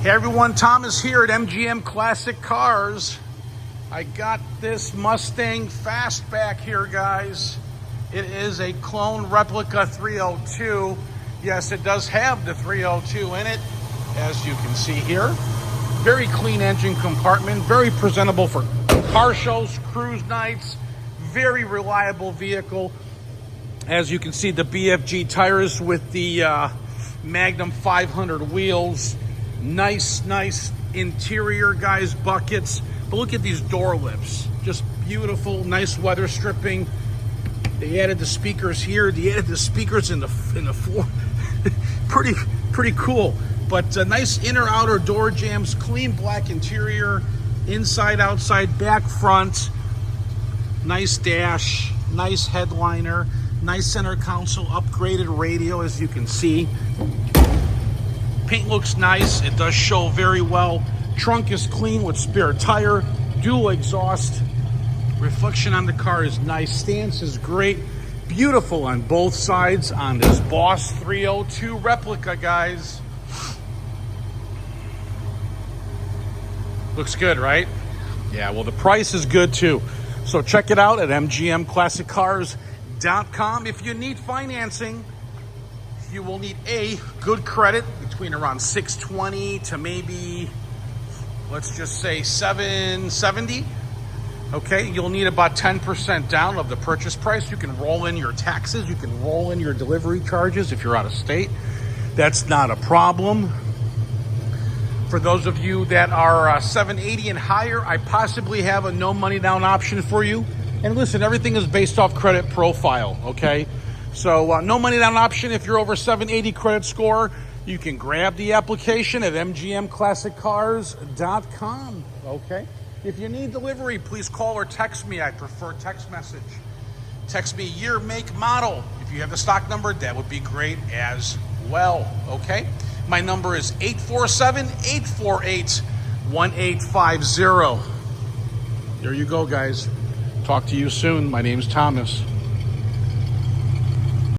Hey everyone, Thomas here at MGM Classic Cars. I got this Mustang Fastback here, guys. It is a clone replica 302. Yes, it does have the 302 in it, as you can see here. Very clean engine compartment, very presentable for car shows, cruise nights, very reliable vehicle. As you can see, the BFG tires with the Magnum 500 wheels. Nice interior, guys, buckets. But look at these door lifts. Just beautiful, nice weather stripping. They added the speakers here. They added the speakers in the floor. pretty cool. But nice inner outer door jambs, clean black interior, inside, outside, back, front. Nice dash, nice headliner, nice center console, upgraded radio, as you can see. Paint looks nice. It does show very well. Trunk is clean with spare tire, dual exhaust. Reflection on the car is nice. Stance is great. Beautiful on both sides on this Boss 302 replica, guys. Looks good, right? Yeah, well, the price is good too. So check it out at mgmclassiccars.com. If you need financing, you will need a good credit between around 620 to maybe, let's just say 770. Okay, you'll need about 10% down of the purchase price. You can roll in your taxes. You can roll in your delivery charges if you're out of state. That's not a problem. For those of you that are 780 and higher, I possibly have a no money down option for you. And listen, everything is based off credit profile, okay? So no money down option if you're over 780 credit score. You can grab the application at mgmclassiccars.com, okay? If you need delivery, please call or text me. I prefer text message. Text me year, make, model. If you have the stock number, that would be great as well, okay? My number is 847-848-1850. There you go, guys. Talk to you soon. My name's Thomas.